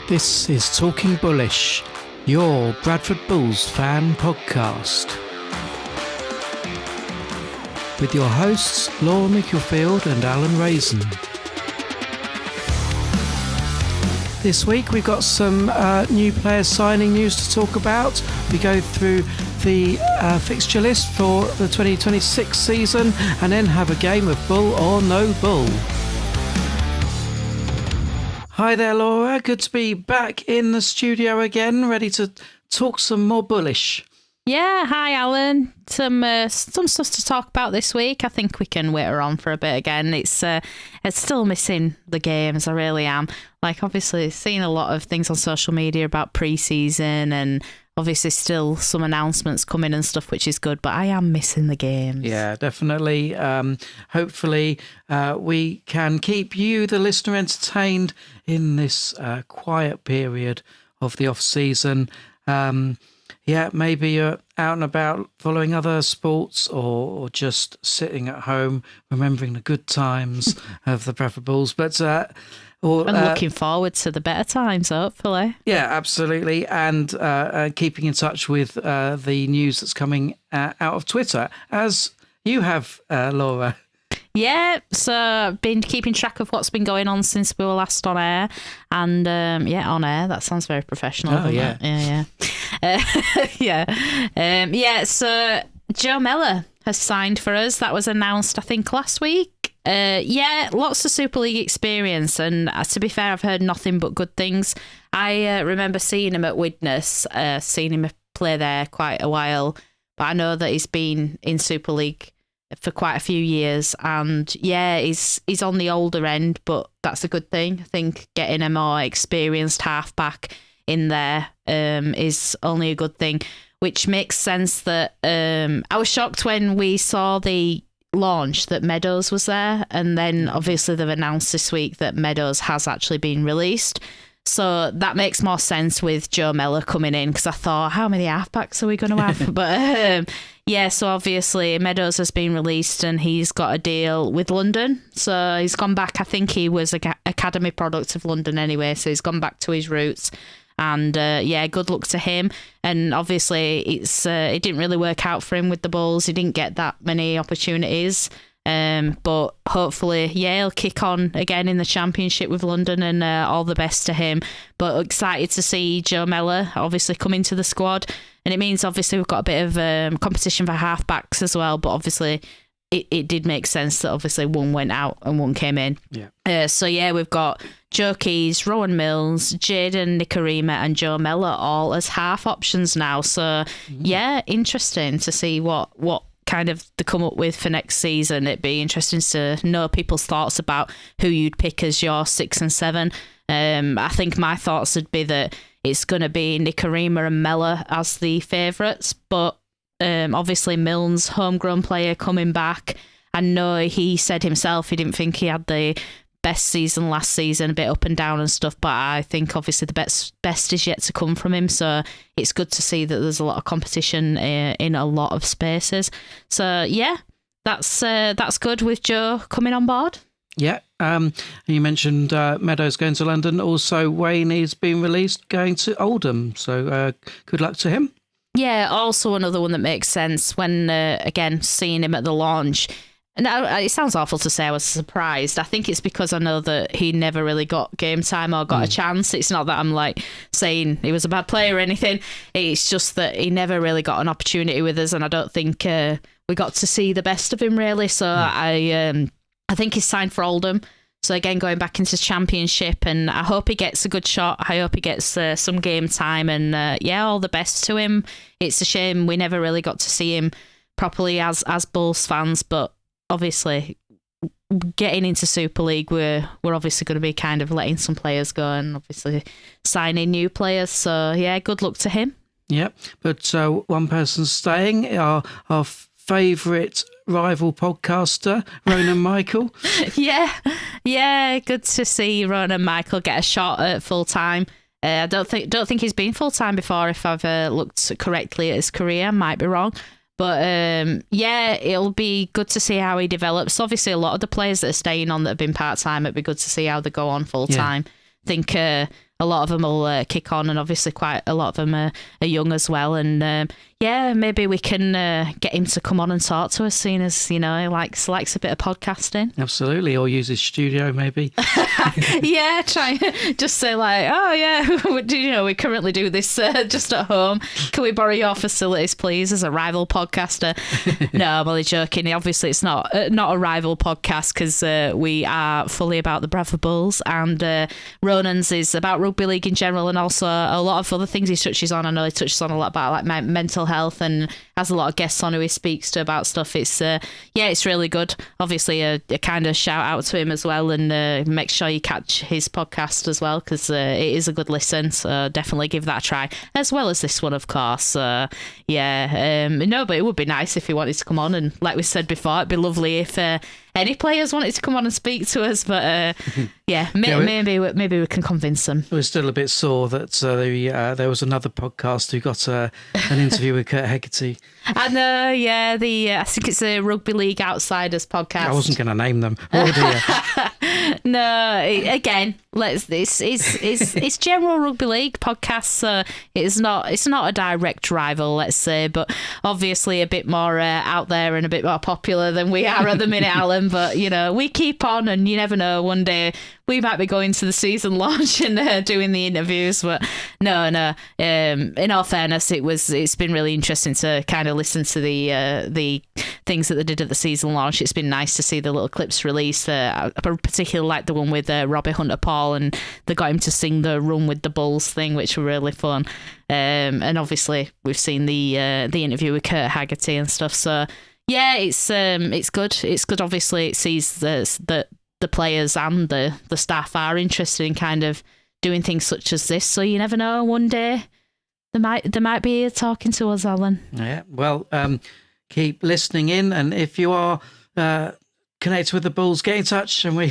This is Talking Bullish, your Bradford Bulls fan podcast. With your hosts, Laura Mickelfield and Alan Raisin. This week we've got some new player signing news to talk about. We go through the fixture list for the 2026 season and then have a game of Bull or No-ble. Hi there, Laura. Good to be back in the studio again, ready to talk some more bullish. Yeah, hi Alan. Some stuff to talk about this week. I think we can wait on for a bit again. It's still missing the games. I really am. Like, obviously, seeing a lot of things on social media about pre-season and obviously still some announcements coming and stuff, which is good, but I am missing the games. Yeah, definitely. Hopefully we can keep you, the listener, entertained in this quiet period of the off-season. Yeah, maybe you're out and about following other sports or just sitting at home remembering the good times of the Bradford Bulls. But and looking forward to the better times, hopefully. Yeah, absolutely. And keeping in touch with the news that's coming out of Twitter, as you have, Laura. Yeah, so I've been keeping track of what's been going on since we were last on air. And on air, that sounds very professional. Oh, yeah. Yeah. So Joe Miller has signed for us. That was announced, I think, last week. Lots of Super League experience. And to be fair, I've heard nothing but good things. I remember seeing him at Widnes, seeing him play there quite a while. But I know that he's been in Super League for quite a few years, and he's on the older end, but that's a good thing. I think getting a more experienced halfback in there is only a good thing, which makes sense that I was shocked when we saw the launch that Meadows was there, and then obviously they've announced this week that Meadows has actually been released. So that makes more sense with Joe Miller coming in, because I thought, how many halfbacks are we going to have? But so obviously Meadows has been released and he's got a deal with London. So he's gone back. I think he was an academy product of London anyway, so he's gone back to his roots. And good luck to him. And obviously it didn't really work out for him with the Bulls. He didn't get that many opportunities. But hopefully, he'll kick on again in the championship with London, and all the best to him. But excited to see Joe Miller obviously come into the squad, and it means obviously we've got a bit of competition for halfbacks as well. But obviously, it did make sense that obviously one went out and one came in. Yeah. We've got Joe Keys, Rowan Mills, Jaden Nikarima, and Joe Miller all as half options now. So interesting to see what kind of to come up with for next season. It'd be interesting to know people's thoughts about who you'd pick as your 6 and 7. I think my thoughts would be that it's going to be Nikarima and Miller as the favourites, but obviously Milne's homegrown player coming back. I know he said himself he didn't think he had the best season last season, a bit up and down and stuff, but I think obviously the best is yet to come from him, so it's good to see that there's a lot of competition in a lot of spaces. So that's good with Joe coming on board. You mentioned Meadows going to London. Also, Wayne is being released, going to Oldham, so good luck to him. Yeah, also another one that makes sense when again seeing him at the launch. Now, it sounds awful to say I was surprised. I think it's because I know that he never really got game time or got a chance. It's not that I'm like saying he was a bad player or anything. It's just that he never really got an opportunity with us, and I don't think we got to see the best of him really. So I think he's signed for Oldham. So again, going back into championship, and I hope he gets a good shot. I hope he gets some game time, and all the best to him. It's a shame we never really got to see him properly as Bulls fans, but obviously getting into Super League, we're obviously going to be kind of letting some players go and obviously signing new players. So good luck to him. Yep, but one person's staying, our favourite rival podcaster, Ronan Michael. Good to see Ronan Michael get a shot at full time. I don't think he's been full time before, if I've looked correctly at his career. Might be wrong. But it'll be good to see how he develops. Obviously, a lot of the players that are staying on that have been part-time, it'd be good to see how they go on full-time. I think a a lot of them will kick on, and obviously quite a lot of them are young as well. And maybe we can get him to come on and talk to us, seeing as he likes a bit of podcasting. Absolutely, or use his studio maybe. Yeah, try just say like, oh yeah, we currently do this just at home. Can we borrow your facilities, please, as a rival podcaster? No, I'm only joking. Obviously, it's not a rival podcast because we are fully about the Bradford Bulls, and Ronan's is about rugby league in general, and also a lot of other things he touches on. I know he touches on a lot about like my mental health, and has a lot of guests on who he speaks to about stuff. It's it's really good. Obviously, a kind of shout out to him as well, and make sure you catch his podcast as well, because it is a good listen. So definitely give that a try, as well as this one, of course. No, but it would be nice if he wanted to come on, and like we said before, it'd be lovely if any players wanted to come on and speak to us. But maybe we can convince them. We're still a bit sore that there was another podcast who got an interview with Kurt Hegarty. And I think it's a Rugby League Outsiders podcast. I wasn't going to name them. Oh dear. No, again, it's general rugby league podcast, so it's not a direct rival, let's say, but obviously a bit more out there and a bit more popular than we are at the minute, Alan. But we keep on, and you never know, one day we might be going to the season launch and doing the interviews. But no. In all fairness, it's been really interesting to kind of listen to the things that they did at the season launch. It's been nice to see the little clips released. I particularly like the one with Robbie Hunter-Paul, and they got him to sing the Run with the Bulls thing, which were really fun. And obviously we've seen the interview with Kurt Hegarty and stuff. So yeah, it's good. It's good. Obviously, it sees that the players and the staff are interested in kind of doing things such as this. So you never know, one day they might be here talking to us, Alan. Yeah, well, keep listening in, and if you are connected with the Bulls, get in touch, and we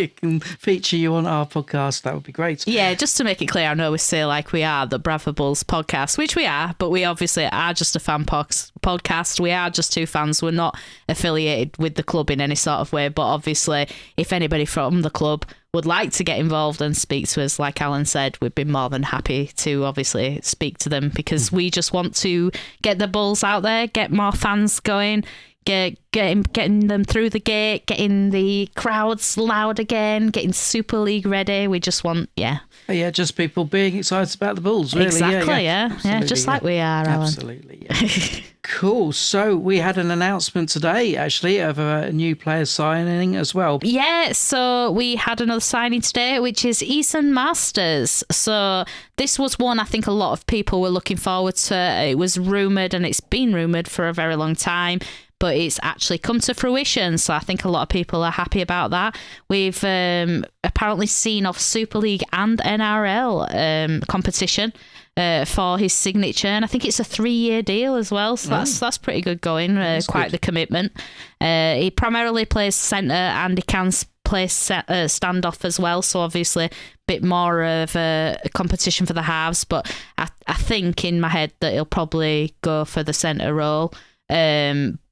can feature you on our podcast. That would be great. Yeah, just to make it clear, I know we say like we are the Bradford Bulls podcast, which we are, but we obviously are just a fan podcast. We are just two fans. We're not affiliated with the club in any sort of way, but obviously if anybody from the club would like to get involved and speak to us, like Alan said, we'd be more than happy to obviously speak to them, because we just want to get the Bulls out there, get more fans going, getting them through the gate, getting the crowds loud again, getting Super League ready. We just want, just people being excited about the Bulls, really. Exactly, yeah, just like we are, Alan. Absolutely, yeah. Cool. So we had an announcement today, actually, of a new player signing as well. Yeah, so we had another signing today, which is Eason Masters. So this was one I think a lot of people were looking forward to. It was rumoured, and it's been rumoured for a very long time, but it's actually come to fruition. So I think a lot of people are happy about that. We've apparently seen off Super League and NRL competition for his signature, and I think it's a 3-year deal as well. So that's pretty good going. Quite good. The commitment. He primarily plays centre, and he can play standoff as well. So obviously a bit more of a competition for the halves. But I think in my head that he'll probably go for the centre role.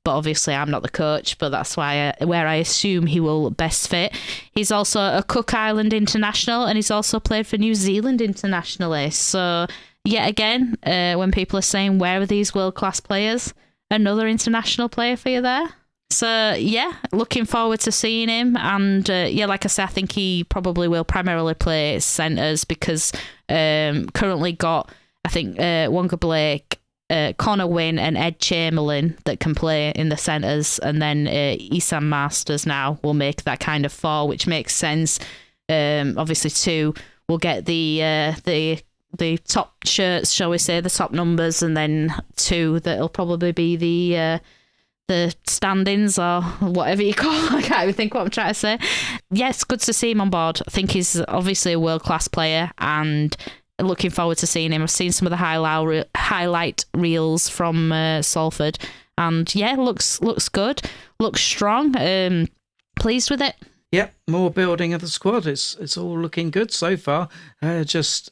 But obviously I'm not the coach, but that's where I assume he will best fit. He's also a Cook Island international, and he's also played for New Zealand internationally. So yet again, when people are saying, where are these world-class players? Another international player for you there. So yeah, looking forward to seeing him. And like I said, I think he probably will primarily play centres, because currently got, I think, Wonga Blake, Connor Wynn and Ed Chamberlain that can play in the centres, and then Eason Masters now will make that kind of 4, which makes sense. Obviously 2 will get the top shirts, shall we say, the top numbers, and then 2 that'll probably be the standings or whatever you call it. I can't even think what I'm trying to say. Yes, good to see him on board. I think he's obviously a world-class player, and looking forward to seeing him. I've seen some of the highlight reels from Salford, and yeah, looks good, looks strong. Pleased with it. Yep, more building of the squad. It's all looking good so far. Just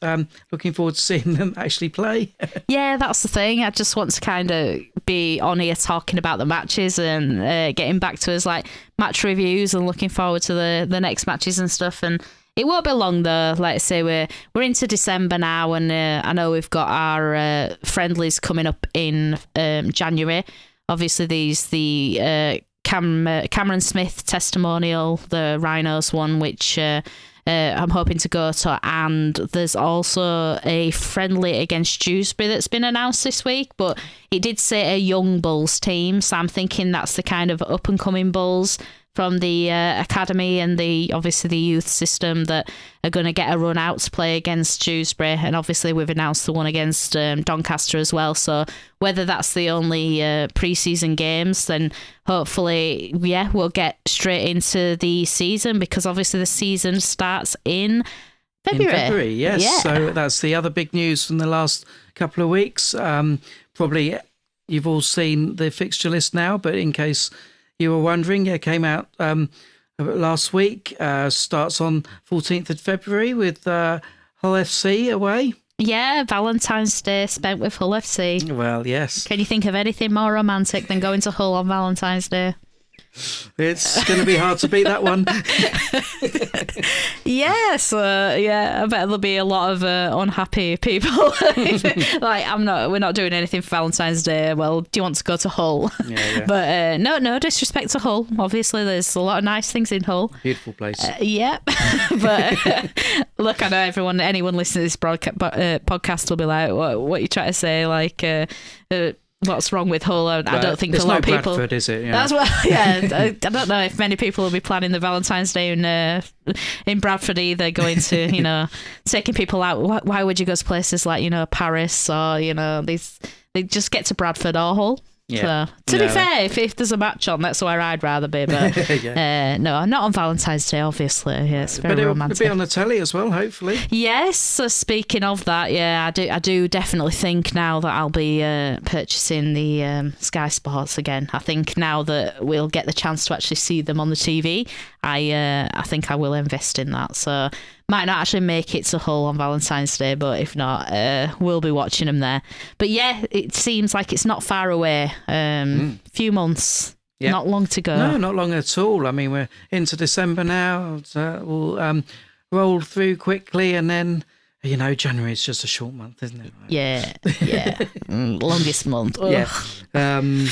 looking forward to seeing them actually play. Yeah, that's the thing. I just want to kind of be on here talking about the matches and getting back to us like match reviews and looking forward to the next matches and stuff. And It won't be long though. Like I say, we're into December now, and I know we've got our friendlies coming up in January. Obviously, the Cameron Smith testimonial, the Rhinos one, which I'm hoping to go to, and there's also a friendly against Dewsbury that's been announced this week, but it did say a young Bulls team, so I'm thinking that's the kind of up and coming Bulls from the academy and obviously the youth system that are going to get a run out to play against Dewsbury, and obviously we've announced the one against Doncaster as well. So whether that's the only pre-season games, then hopefully we'll get straight into the season, because obviously the season starts in February. In February, yes. Yeah. So that's the other big news from the last couple of weeks. Probably you've all seen the fixture list now, but in case you were wondering, it came out last week. Starts on 14th of February with Hull FC away. Yeah, Valentine's Day spent with Hull FC. Well, yes. Can you think of anything more romantic than going to Hull on Valentine's Day? It's going to be hard to beat that one. Yes, I bet there'll be a lot of unhappy people. We're not doing anything for Valentine's Day. Well, do you want to go to Hull? Yeah. But no disrespect to Hull. Obviously, there's a lot of nice things in Hull. Beautiful place. Yeah, but look, I know anyone listening to this podcast will be like, what are you trying to say? Like, what's wrong with Hull? I don't think a lot of people. Bradford, is it? Yeah. That's what. Yeah, I don't know if many people will be planning the Valentine's Day in Bradford either. Going to taking people out. Why would you go to places like Paris or they just get to Bradford or Hull? Yeah. So, to be fair, if there's a match on, that's where I'd rather be. But Yeah. no, not on Valentine's Day, obviously. Yeah, it's very romantic. It'll be on the telly as well, hopefully. Yes. So speaking of that, I do definitely think now that I'll be purchasing the Sky Sports again. I think now that we'll get the chance to actually see them on the TV, I think I will invest in that. So might not actually make it to Hull on Valentine's Day, but if not, we'll be watching them there. But yeah, it seems like it's not far away. Few months, not long to go. No, not long at all. I mean, we're into December now. So we'll roll through quickly, and then January is just a short month, isn't it? Yeah. Longest month. Ugh. Yeah.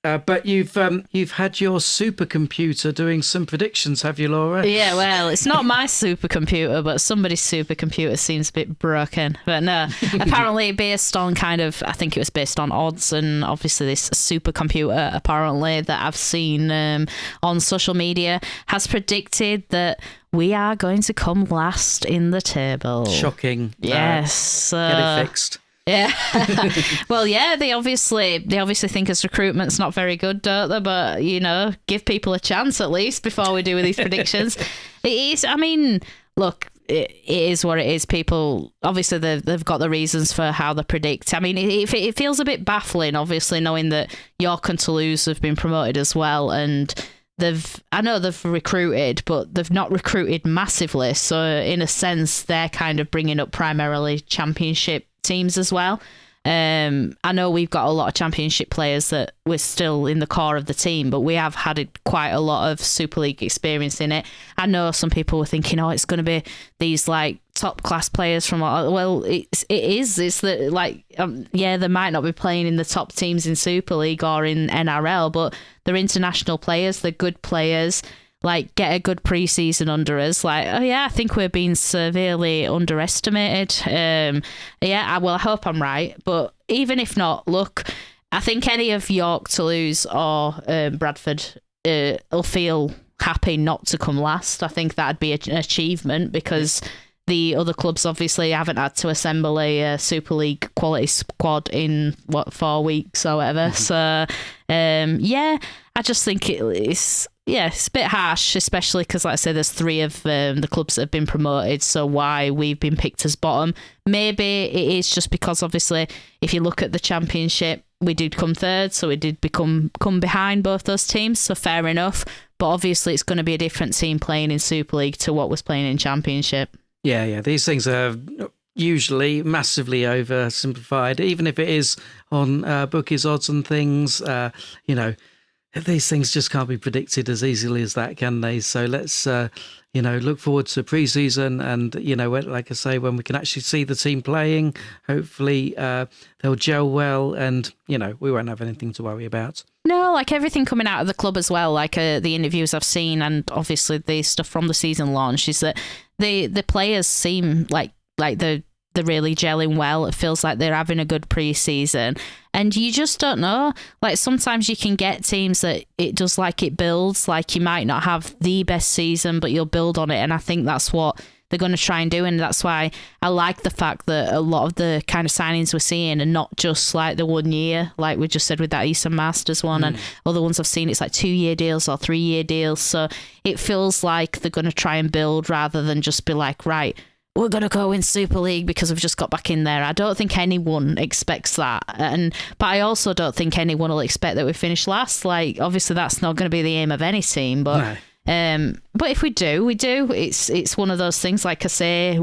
But you've had your supercomputer doing some predictions, have you, Laura? Yeah, well, it's not my supercomputer, but somebody's supercomputer seems a bit broken. But no, apparently based on I think it was based on odds, and obviously this supercomputer apparently that I've seen on social media has predicted that we are going to come last in the table. Shocking. Yes. Get it fixed. Yeah. Well, yeah, they obviously think as recruitment's not very good, don't they? But, give people a chance at least before we do these predictions. It is, look, it is what it is. People, obviously, they've got the reasons for how they predict. I mean, it feels a bit baffling, obviously, knowing that York and Toulouse have been promoted as well, and I know they've recruited, but they've not recruited massively. So in a sense, they're kind of bringing up primarily championship teams as well. I know we've got a lot of championship players that we're still in the core of the team, but we have had quite a lot of Super League experience in it. I know some people were thinking, it's going to be these like top class players from, well, it is. It's that they might not be playing in the top teams in Super League or in NRL, but they're international players. They're good players. Get a good pre-season under us. I think we're being severely underestimated. I hope I'm right. But even if not, look, I think any of York, Toulouse or Bradford will feel happy not to come last. I think that'd be an achievement, because the other clubs obviously haven't had to assemble a Super League quality squad in 4 weeks or whatever. So, I just think it's a bit harsh, especially because, like I say, there's 3 of the clubs that have been promoted. So why we've been picked as bottom? Maybe it is just because, obviously, if you look at the championship, we did come 3rd, so we did come behind both those teams. So fair enough. But obviously, it's going to be a different team playing in Super League to what was playing in Championship. Yeah. These things are usually massively oversimplified, even if it is on bookies odds and things. these things just can't be predicted as easily as that, can they? So let's, look forward to pre-season and, like I say, when we can actually see the team playing, hopefully they'll gel well and, we won't have anything to worry about. No, like everything coming out of the club as well, like the interviews I've seen and obviously the stuff from the season launch is that the players seem like they're really gelling well. It feels like they're having a good pre-season. And you just don't know. Like sometimes you can get teams that it does like it builds. Like you might not have the best season, but you'll build on it. And I think that's what they're going to try and do. And that's why I like the fact that a lot of the kind of signings we're seeing are not just like the 1 year, like we just said with that Eastern Masters one. And other ones I've seen, it's like 2-year deals or 3-year deals. So it feels like they're going to try and build rather than just be like, right, we're going to go win Super League because we've just got back in there. I don't think anyone expects that. But I also don't think anyone will expect that we finish last. Like, obviously, that's not going to be the aim of any team. But but if we do, we do. It's one of those things, like I say,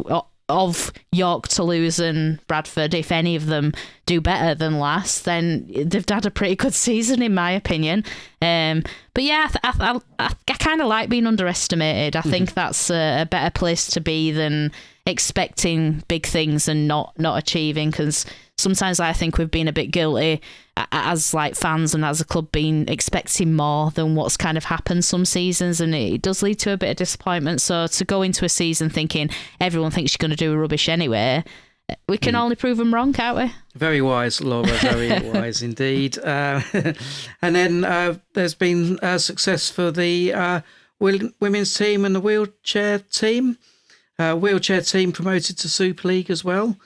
of York, Toulouse and Bradford, if any of them do better than last, then they've had a pretty good season, in my opinion. But yeah, I kind of like being underestimated. I think that's a better place to be than expecting big things and not achieving, because sometimes I think we've been a bit guilty as like fans and as a club being expecting more than what's kind of happened some seasons, and it does lead to a bit of disappointment. So to go into a season thinking everyone thinks you're going to do rubbish anyway, we can only prove them wrong, can't we? Very wise, Laura, very wise indeed. And then there's been success for the women's team and the wheelchair team. Wheelchair team promoted to Super League as well.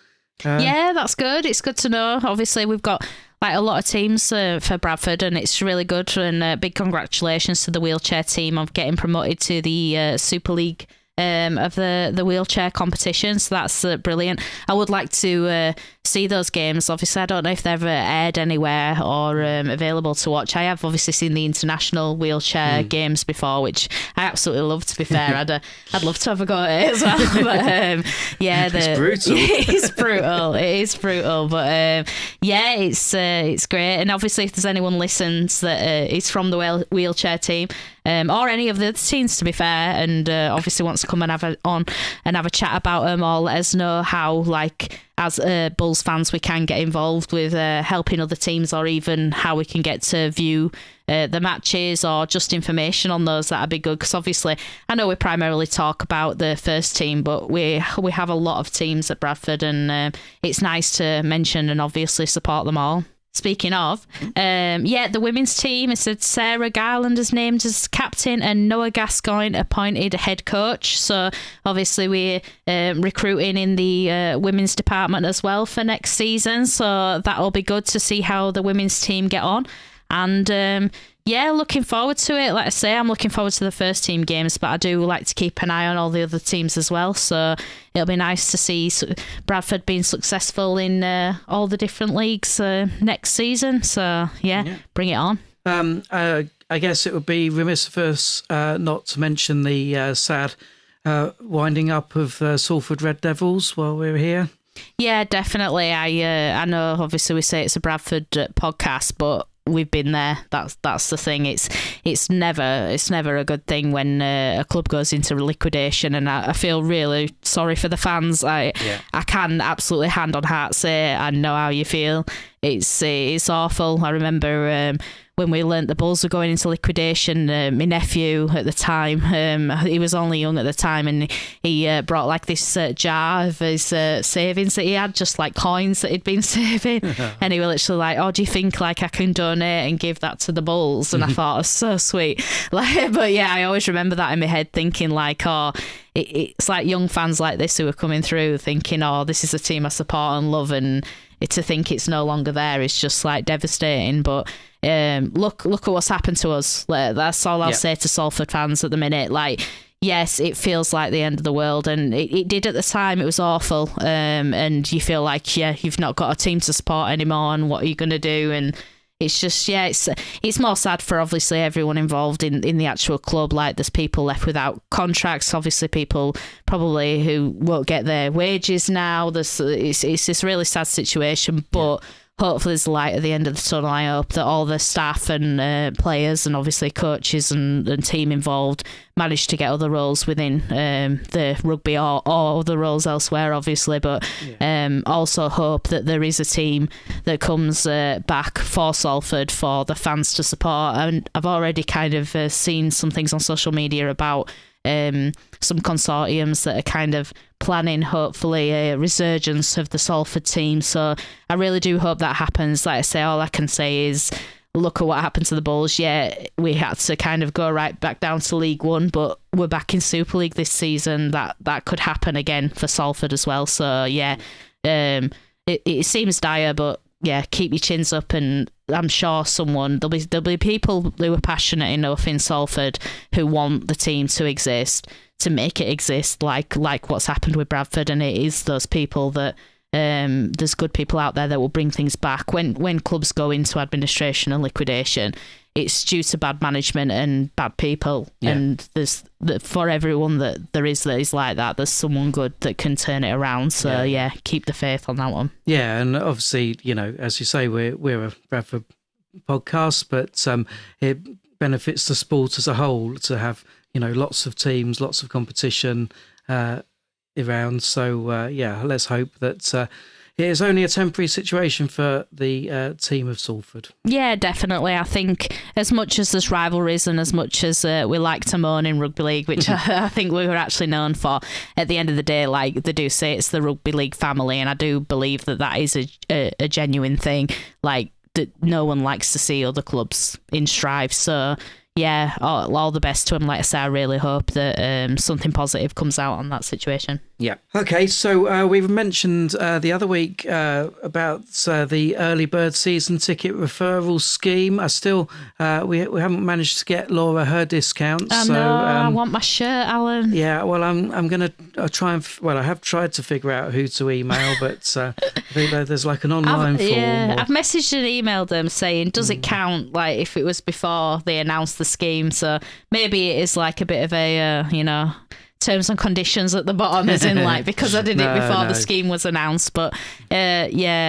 Yeah, that's good. It's good to know. Obviously, we've got like a lot of teams for Bradford, and it's really good. And big congratulations to the wheelchair team of getting promoted to the Super League of the wheelchair competition. So that's brilliant. I would like to see those games. Obviously, I don't know if they've aired anywhere or available to watch. I have obviously seen the international wheelchair games before, which I absolutely love, to be fair. I'd love to have a go at it as well. But yeah, it's brutal. It's brutal. It is brutal. But yeah, it's great. And obviously, if there's anyone listens that is from the wheelchair team, or any of the other teams, to be fair, and obviously wants to come and have a chat about them, or let us know how, like, as Bulls fans, we can get involved with helping other teams, or even how we can get to view the matches or just information on those. That'd be good, because obviously I know we primarily talk about the first team, but we have a lot of teams at Bradford, and it's nice to mention and obviously support them all. Speaking of, the women's team, it said Sarah Garland is named as captain and Noah Gascoigne appointed head coach. So obviously we're recruiting in the women's department as well for next season. So that'll be good to see how the women's team get on. And looking forward to it. Like I say, I'm looking forward to the first team games, but I do like to keep an eye on all the other teams as well. So it'll be nice to see Bradford being successful in all the different leagues next season. So bring it on. I guess it would be remiss of us not to mention the sad winding up of Salford Red Devils while we're here. Yeah, definitely. I know obviously we say it's a Bradford podcast, but we've been there. That's the thing. It's never a good thing when a club goes into liquidation, and I feel really sorry for the fans. I can absolutely hand on heart say I know how you feel. It's awful. I remember when we learnt the Bulls were going into liquidation, my nephew at the time, he was only young at the time, and he brought like this jar of his savings that he had, just like coins that he'd been saving. And he was literally like, oh, do you think like I can donate and give that to the Bulls? And I thought it was so sweet. But yeah, I always remember that in my head, thinking like, oh, it's like young fans like this who are coming through thinking, oh, this is a team I support and love, and to think it's no longer there is just like devastating. But look at what's happened to us. That's all I'll say to Salford fans at the minute. Like, yes, it feels like the end of the world, and it did at the time. It was awful, and you feel like you've not got a team to support anymore, and what are you going to do? And it's just it's more sad for obviously everyone involved in the actual club. Like, there's people left without contracts, obviously people probably who won't get their wages now. It's this really sad situation, but hopefully there's light at the end of the tunnel. I hope that all the staff and players and obviously coaches and team involved manage to get other roles within the rugby or other roles elsewhere, obviously. But also hope that there is a team that comes back for Salford for the fans to support. And I've already kind of seen some things on social media about some consortiums that are kind of planning, hopefully, a resurgence of the Salford team. So I really do hope that happens. Like I say, all I can say is look at what happened to the Bulls. Yeah, we had to kind of go right back down to League One, but we're back in Super League this season. That could happen again for Salford as well. So yeah, it seems dire, but yeah, keep your chins up, and I'm sure there'll be people who are passionate enough in Salford who want the team to exist, to make it exist, like what's happened with Bradford. And it is those people that there's good people out there that will bring things back. When clubs go into administration and liquidation, it's due to bad management and bad people. Yeah. And there's for everyone that is like that, there's someone good that can turn it around. So yeah, keep the faith on that one. Yeah, and obviously, as you say, we're a Bradford podcast, but it benefits the sport as a whole to have lots of teams, lots of competition around. So let's hope that it is only a temporary situation for the team of Salford. Yeah, definitely. I think as much as there's rivalries and as much as we like to moan in rugby league, which I think we were actually known for, at the end of the day, like they do say, it's the rugby league family, and I do believe that is a genuine thing. Like that, no one likes to see other clubs in strife. So yeah, all the best to him. Like I say, I really hope that something positive comes out on that situation. Yeah. Okay, so we've mentioned the other week about the early bird season ticket referral scheme. I still, we haven't managed to get Laura her discount. So I want my shirt, Alan. Yeah, well, I'm going to try and, I have tried to figure out who to email, but I think there's like an online form. Yeah, I've messaged and emailed them saying, does it count, like, if it was before they announced the scheme? So maybe it is like a bit of a, terms and conditions at the bottom, as in like, because I did it before the scheme was announced. But I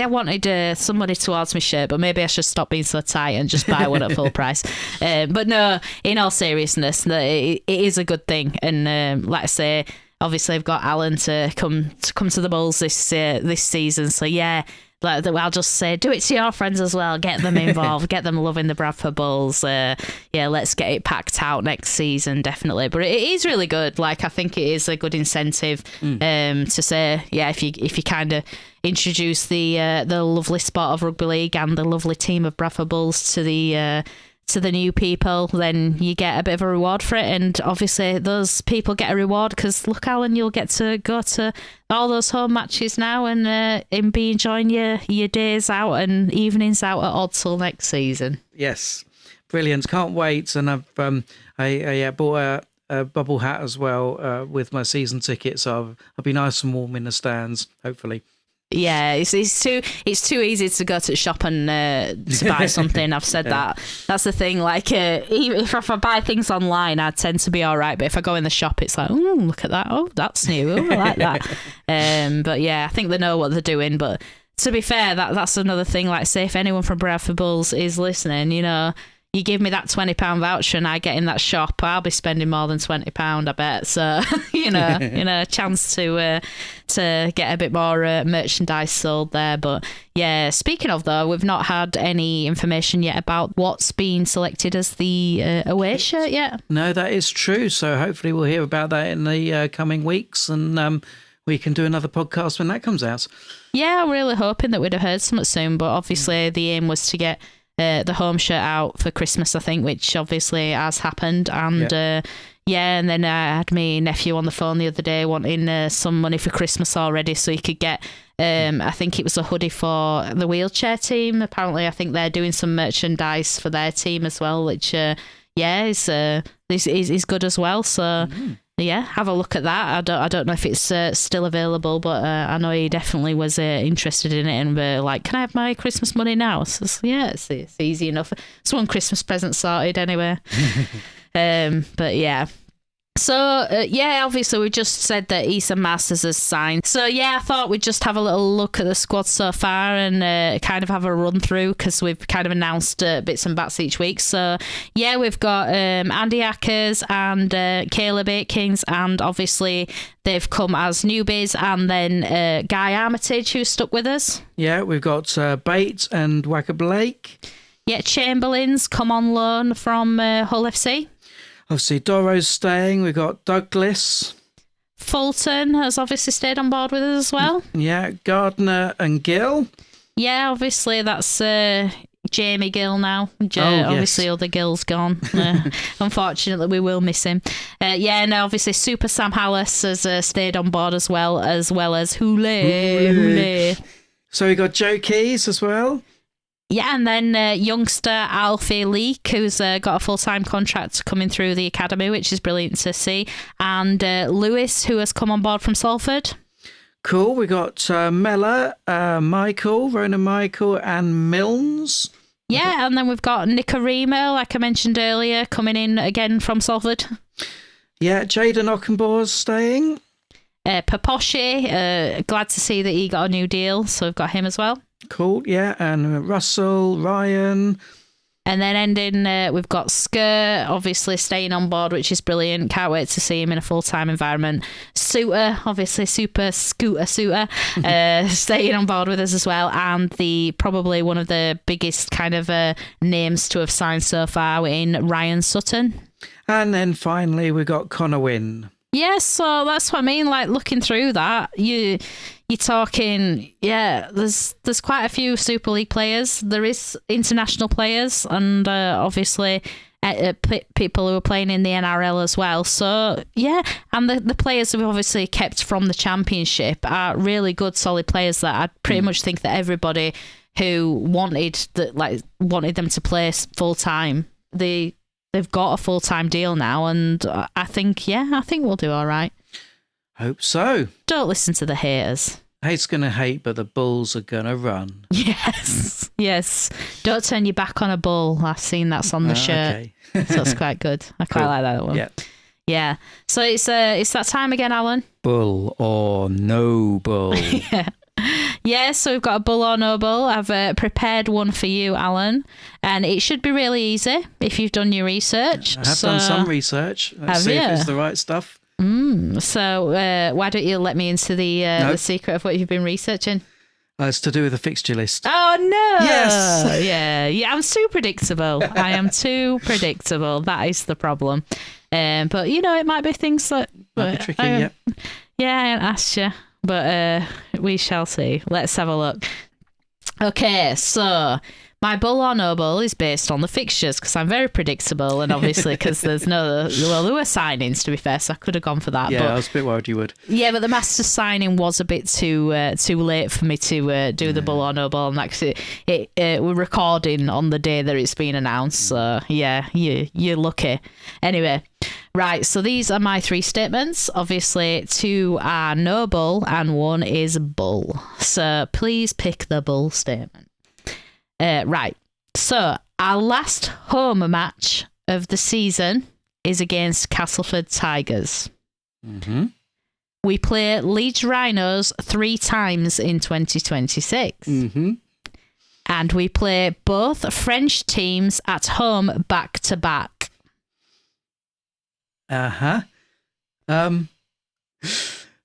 wanted somebody to ask me shirt, but maybe I should stop being so tight and just buy one at full price. But no, in all seriousness, it is a good thing. And like I say, obviously I've got Alan to come to the Bulls this season. So yeah, I'll just say, do it to your friends as well. Get them involved. Get them loving the Bradford Bulls. Let's get it packed out next season, definitely. But it is really good. Like, I think it is a good incentive to say, if you kind of introduce the lovely sport of rugby league and the lovely team of Bradford Bulls to the new people, then you get a bit of a reward for it. And obviously those people get a reward because, look, Alan, you'll get to go to all those home matches now and be enjoying your days out and evenings out at Odsall next season. Yes, brilliant. Can't wait. And I've I bought a bubble hat as well with my season ticket, so I'll be nice and warm in the stands, hopefully. Yeah, it's too easy to go to the shop and to buy something. I've said that. That's the thing. Like, even if I buy things online, I tend to be all right. But if I go in the shop, it's like, oh, look at that. Oh, that's new. Oh, I like that. But yeah, I think they know what they're doing. But to be fair, that's another thing. Like, say if anyone from Bradford Bulls is listening, you give me that £20 voucher and I get in that shop, I'll be spending more than £20, I bet. So, a chance to get a bit more merchandise sold there. But yeah, speaking of though, we've not had any information yet about what's been selected as the away shirt yet. No, that is true. So hopefully we'll hear about that in the coming weeks, and we can do another podcast when that comes out. Yeah, I'm really hoping that we'd have heard something soon, but obviously the aim was to get the home shirt out for Christmas, I think, which obviously has happened. And and then I had my nephew on the phone the other day wanting some money for Christmas already, so he could get I think it was a hoodie for the wheelchair team. Apparently I think they're doing some merchandise for their team as well, which is good as well. So yeah, have a look at that. I don't know if it's still available, but I know he definitely was interested in it and like, can I have my Christmas money now? So yeah, it's easy enough. It's one Christmas present sorted anyway. But yeah. So, obviously we just said that Ethan Masters has signed. So, I thought we'd just have a little look at the squad so far and kind of have a run through because we've kind of announced bits and bats each week. So, we've got Andy Ackers and Caleb Aikins, and obviously they've come as newbies, and then Guy Armitage, who's stuck with us. Yeah, we've got Bates and Wagger Blake. Yeah, Chamberlain's come on loan from Hull FC. Obviously, Doro's staying. We've got Douglas. Fulton has obviously stayed on board with us as well. Yeah, Gardner and Gill. Yeah, obviously that's Jamie Gill now. Obviously, other Gill's gone. Unfortunately, we will miss him. Obviously, Super Sam Hallis has stayed on board as well as Hule. So we got Joe Keys as well. Yeah, and then youngster Alfie Leake, who's got a full-time contract coming through the academy, which is brilliant to see. And Lewis, who has come on board from Salford. Cool. We got Mella, Ronan Michael, and Milnes. Yeah, and then we've got Nicarima, like I mentioned earlier, coming in again from Salford. Yeah, Jaden Ockenbour's staying. Paposhi, glad to see that he got a new deal, so we've got him as well. Cool, yeah, and Russell, Ryan. And then ending, we've got Sker, obviously staying on board, which is brilliant. Can't wait to see him in a full-time environment. Suter, obviously Super Scooter Suter, staying on board with us as well. And probably one of the biggest kind of names to have signed so far in Ryan Sutton. And then finally, we got Connor Wynn. Yeah, so that's what I mean. Like looking through that, you're talking. Yeah, there's quite a few Super League players. There is international players, and obviously people who are playing in the NRL as well. So yeah, and the players who we've obviously kept from the Championship are really good, solid players that I pretty much think that everybody who wanted them to play full time, They've got a full-time deal now, and I think we'll do all right. Hope so. Don't listen to the haters. Hate's going to hate, but the Bulls are going to run. Yes. Don't turn your back on a bull. I've seen that's on the shirt. Okay. So it's quite good. I quite like that one. Yeah. So it's that time again, Alan. Bull or no-ble. Yeah, so we've got a bull or no-ble. I've prepared one for you, Alan, and it should be really easy if you've done your research. I have done some research. Let's see if it's the right stuff. So why don't you let me into the secret of what you've been researching? It's to do with the fixture list. Oh, no. Yes. Yeah, I'm too predictable. I am too predictable. That is the problem. But, it might be things that... Might be tricky, yeah. Yeah, I asked you. But we shall see. Let's have a look. Okay, so my bull or no-ble is based on the fixtures because I'm very predictable, and obviously because there were signings, to be fair, so I could have gone for that. Yeah, but, I was a bit worried you would. Yeah, but the Masters signing was a bit too late for me to do the bull or no-ble, and actually we're recording on the day that it's been announced, so yeah, you're lucky. Anyway. Right, so these are my three statements. Obviously, 2 are no-ble and 1 is bull. So please pick the bull statement. Right, so our last home match of the season is against Castleford Tigers. Mm-hmm. We play Leeds Rhinos 3 times in 2026. Mm-hmm. And we play both French teams at home back-to-back.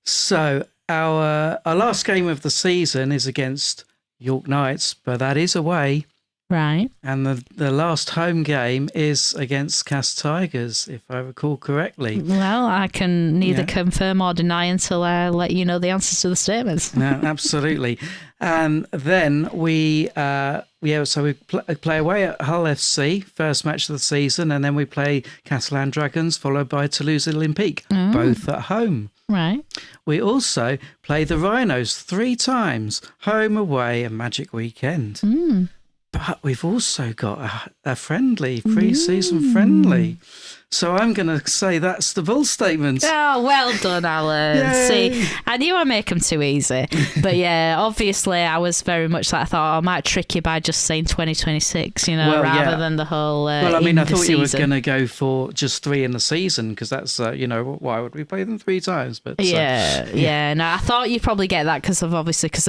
So our last game of the season is against York Knights, but that is away. Right. And the last home game is against Cass Tigers, if I recall correctly. Well, I can neither confirm or deny until I let you know the answers to the statements. No, absolutely. And then we play away at Hull FC, first match of the season, and then we play Catalan Dragons, followed by Toulouse Olympique, both at home. Right. We also play the Rhinos 3 times, home, away, and Magic Weekend. But we've also got a friendly, pre-season friendly. So I'm going to say that's the Bulls statement. Oh, well done, Alan. Yay. See, I knew I'd make them too easy. But yeah, obviously I was very much like, I thought, I might trick you by just saying 2026, rather than the whole Well, I mean, I thought you were season. going to go for just 3 in the season, because that's, why would we play them 3 times? But No, I thought you'd probably get that because of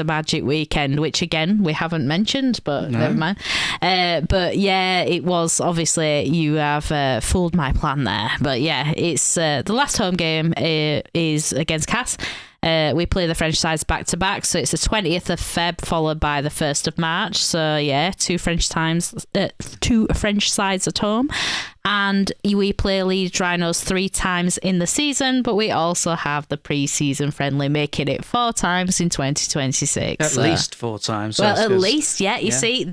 Magic Weekend, which again, we haven't mentioned, but never mind. But yeah, it was obviously, you have fooled my plan there. But yeah, it's the last home game is against Cass. We play the French sides back to back, so it's the 20th of Feb followed by the 1st of March. So yeah, two French sides at home, and we play Leeds Rhinos 3 times in the season, but we also have the pre-season friendly, making it 4 times in 2026. At least 4 times. Well, at least, yeah. You see,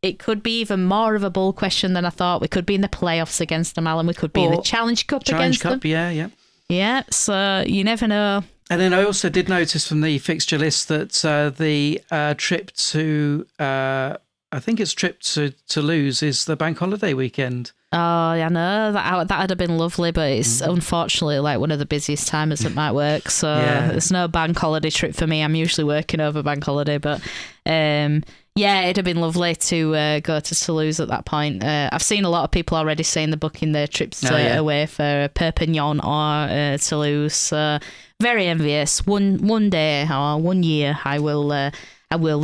it could be even more of a bull question than I thought. We could be in the playoffs against them, Alan. We could be in the Challenge Cup against them. Yeah. Yeah, so you never know. And then I also did notice from the fixture list that the trip to, I think it's trip to Toulouse is the bank holiday weekend. Oh, I know. That'd have been lovely, but it's unfortunately like one of the busiest times that might work. So there's no bank holiday trip for me. I'm usually working over bank holiday, but yeah, it'd have been lovely to go to Toulouse at that point. I've seen a lot of people already saying they're booking their trips away for Perpignan or Toulouse. So very envious. One day or 1 year, I will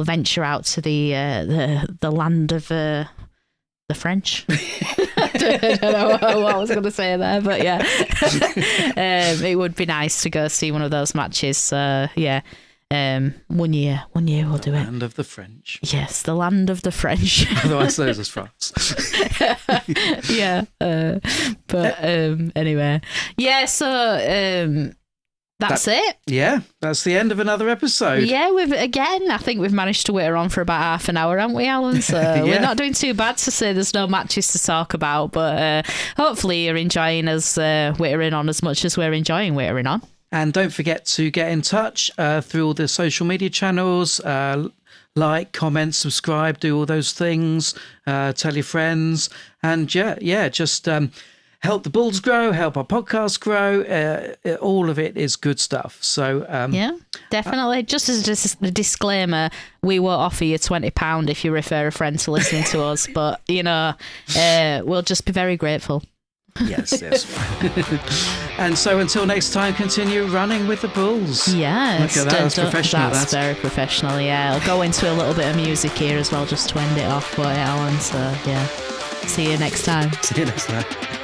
venture out to the land of the French. I don't know what I was going to say there, but yeah, it would be nice to go see one of those matches. So yeah. 1 year we'll do it. Land of the French. Yes, the land of the French. Otherwise known as France. Yeah, but anyway, yeah. So that's it. Yeah, that's the end of another episode. Yeah, I think we've managed to whitter on for about half an hour, haven't we, Alan? So we're not doing too bad to say there's no matches to talk about, but hopefully you're enjoying us whittering on as much as we're enjoying whittering on. And don't forget to get in touch through all the social media channels. Like, comment, subscribe, do all those things. Tell your friends. And just help the Bulls grow, help our podcast grow. All of it is good stuff. So yeah, definitely. Just as a disclaimer, we won't offer you £20 if you refer a friend to listening to us. But, we'll just be very grateful. Yes. And so until next time, continue running with the Bulls. Yes. Look at that. That's professional. That's very professional, yeah. I'll go into a little bit of music here as well, just to end it off for Alan. So, yeah. See you next time. See you next time.